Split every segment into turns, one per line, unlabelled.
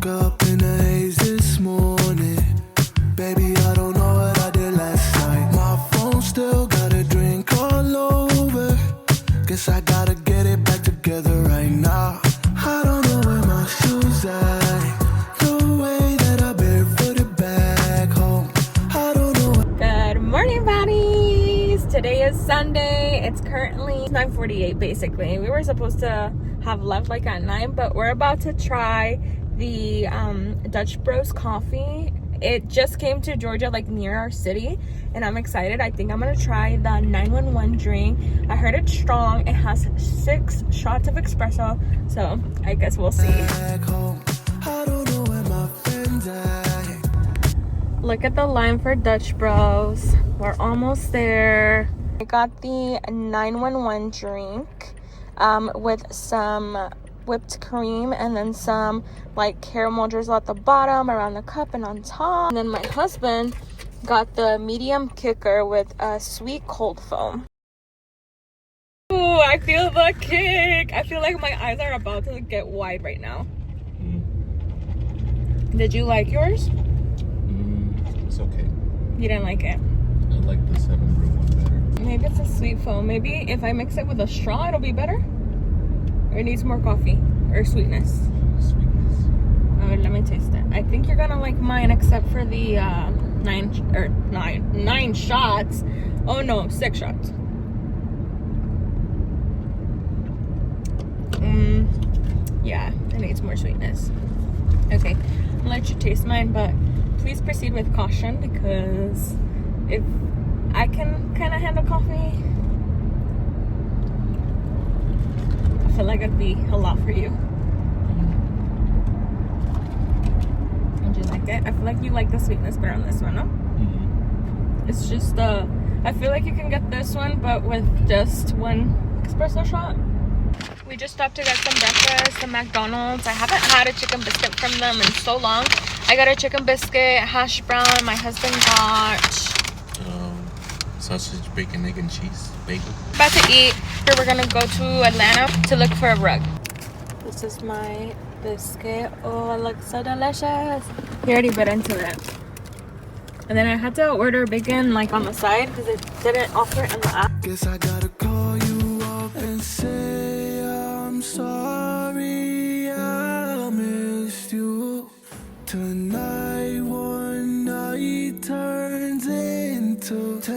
up in the haze this morning. Baby, I don't know what I did last night. My phone still got a drink all over. Guess I gotta get it back together right now. I don't know where my shoes at. No way that I barefooted back home. I don't know.
Good morning, baddies. Today is Sunday. It's currently 9:48 basically. We were supposed to have left like at 9, but we're about to try the Dutch Bros coffee. It just came to Georgia, like near our city, and I'm excited. I think I'm gonna try the 911 drink. I heard it's strong. It has 6 shots of espresso, so I guess we'll see. Look at the line for Dutch Bros. We're almost there. I got the 911 drink with some whipped cream and then some like caramel drizzle at the bottom, around the cup, and on top. And then my husband got the medium kicker with a sweet cold foam. Ooh, I feel the kick. I feel like my eyes are about to get wide right now. Did you like yours?
It's okay.
You didn't like it?
I like the 7 Brew one better.
Maybe it's a sweet foam. Maybe if I mix it with a straw, it'll be better? Or it needs more coffee? Or sweetness?
Sweetness.
Alright, let me taste it. I think you're gonna like mine except for the 9 shots. Oh no, 6 shots. Yeah, it needs more sweetness. Okay, I'll let you taste mine, but please proceed with caution because if I can kind of handle coffee, I feel like it'd be a lot for you. Would you like it? I feel like you like the sweetness better on this one, no? It's just I feel like you can get this one, but with just 1 espresso shot. We just stopped to get some breakfast at McDonald's. I haven't had a chicken biscuit from them in so long. I got a chicken biscuit, hash brown. My husband got
sausage, bacon, egg, and cheese. Bacon.
About to eat. Here we're gonna go to Atlanta to look for a rug. This is my biscuit. Oh, it looks so delicious. He already bit into it. And then I had to order bacon like on the side because it didn't offer it in the app.
Guess I gotta call you up and say I'm sorry I missed you. Tonight one night turns into 2.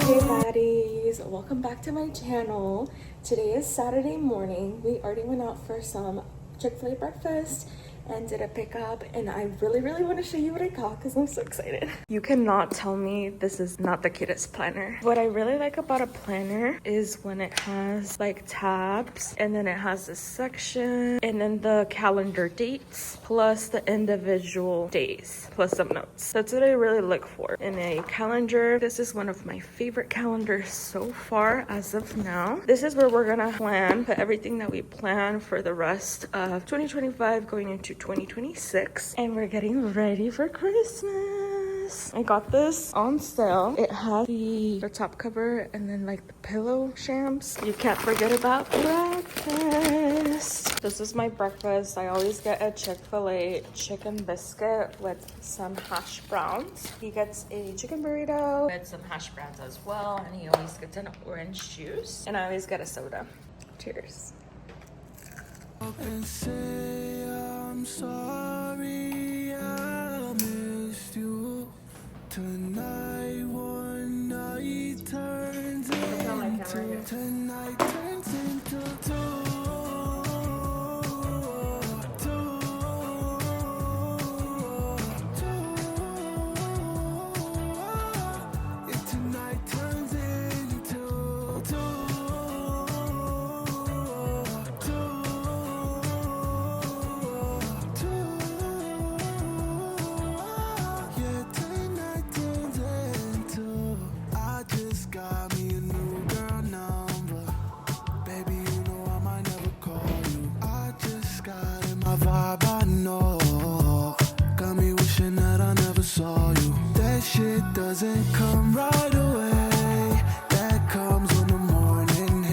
Hey baddies, welcome back to my channel. Today is Saturday morning. We already went out for some Chick-fil-A breakfast and did a pickup, and I really want to show you what I got because I'm so excited. You cannot tell me this is not the cutest planner. What I really like about a planner is when it has like tabs, and then it has this section, and then the calendar dates plus the individual days plus some notes. That's what I really look for in a calendar. This is one of my favorite calendars so far as of now. This is where we're gonna put everything that we plan for the rest of 2025 going into 2026, and we're getting ready for Christmas. I got this on sale. It has the top cover and then like the pillow shams. You can't forget about breakfast. This is my breakfast. I always get a Chick-fil-A chicken biscuit with some hash browns. He gets a chicken burrito with some hash browns as well, and he always gets an orange juice, and I always get a soda. Cheers.
And say I'm sorry I missed you. Tonight one night turns into 2. If tonight turns into 2. Vibe, I know. Got me wishing that I never saw you. That shit doesn't come right away. That comes when the morning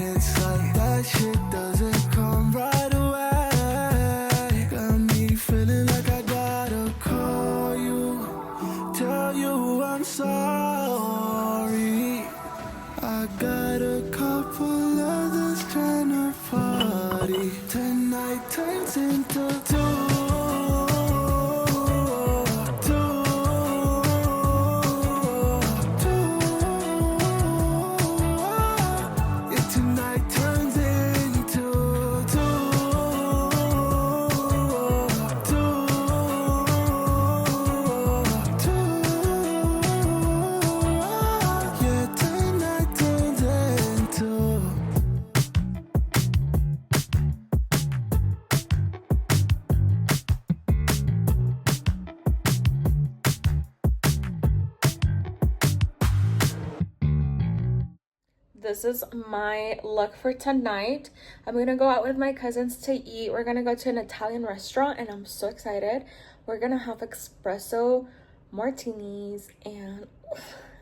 this is my look for tonight. I'm gonna go out with my cousins to eat. We're gonna go to an Italian restaurant and I'm so excited. We're gonna have espresso martinis and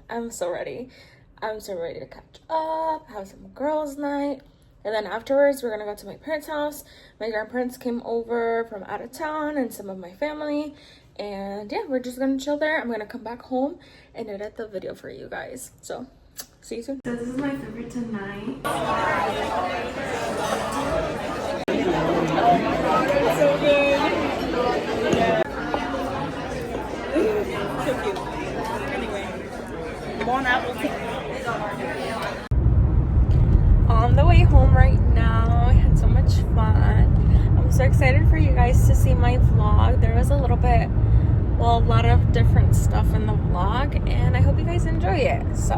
I'm so ready. I'm so ready to catch up, have some girls' night. And then afterwards, we're gonna go to my parents' house. My grandparents came over from out of town and some of my family. And yeah, we're just gonna chill there. I'm gonna come back home and edit the video for you guys. So, see you soon. This is my favorite tonight. It's so good. So cute. Anyway, bon appetit. On the way home right now. I had so much fun. I'm so excited for you guys to see my vlog. There was a little bit, well, a lot of different stuff in the vlog, and I hope you guys enjoy it. So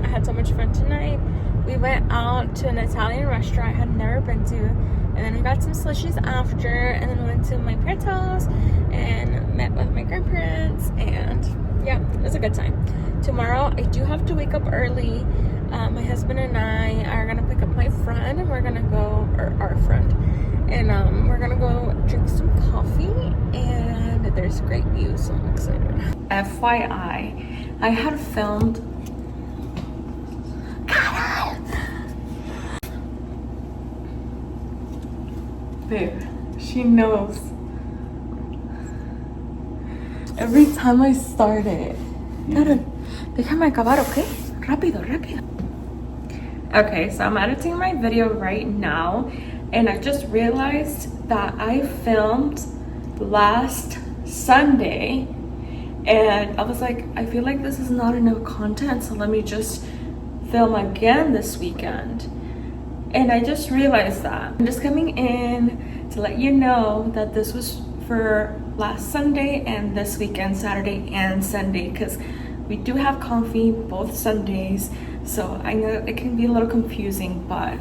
I had so much fun tonight. We went out to an Italian restaurant I had never been to, and then we got some slushies after, and then went to my parents' house and met with my grandparents, and yeah, it was a good time. Tomorrow I do have to wake up early. My husband and I are gonna pick up my friend, and we're gonna go, or our friend, and we're gonna go drink some coffee, and there's great views, so I'm excited. FYI, I had filmed babe, she knows. Every time I start it. Déjame acabar, okay? Rápido, rápido. Okay, so I'm editing my video right now, and I just realized that I filmed last Sunday, and I was like, I feel like this is not enough content, so let me just film again this weekend. And I just realized that. I'm just coming in to let you know that this was for last Sunday and this weekend, Saturday and Sunday, because we do have coffee both Sundays, so I know it can be a little confusing, but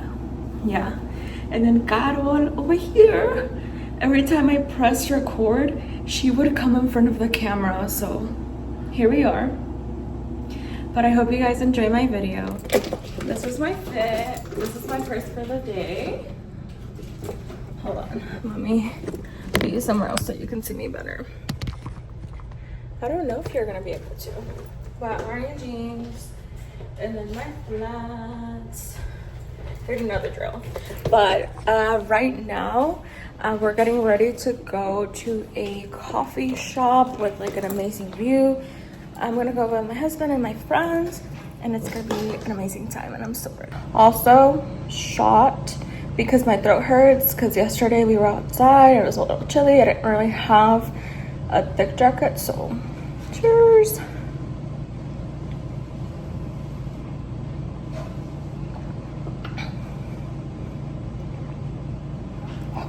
yeah. And then Carol over here, every time I press record, she would come in front of the camera, so here we are. But I hope you guys enjoy my video. This is my fit. This is my purse for the day. Hold on, let me put you somewhere else so you can see me better. I don't know if you're gonna be able to. But orange jeans, and then my flats. You know the drill. But right now, we're getting ready to go to a coffee shop with like an amazing view. I'm gonna go with my husband and my friends, and it's gonna be an amazing time, and I'm so ready. Also, shot because my throat hurts, because yesterday we were outside, it was a little chilly, I didn't really have a thick jacket, so cheers.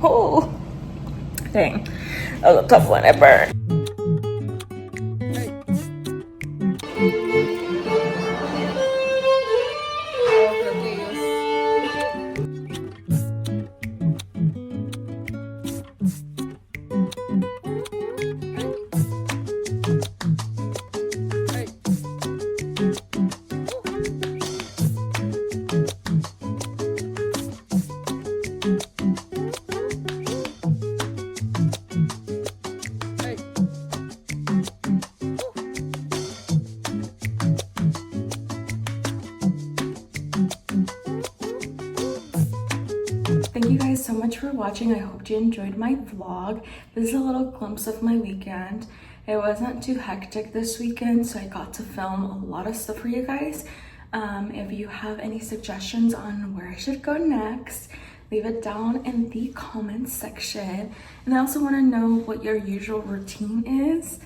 Oh, dang, that was a tough one, it burned. Thank you guys so much for watching. I hope you enjoyed my vlog. This is a little glimpse of my weekend. It wasn't too hectic this weekend, so I got to film a lot of stuff for you guys. If you have any suggestions on where I should go next, leave it down in the comments section. And I also want to know what your usual routine is.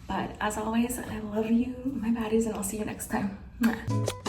But as always, I love you, my baddies, and I'll see you next time. Mwah.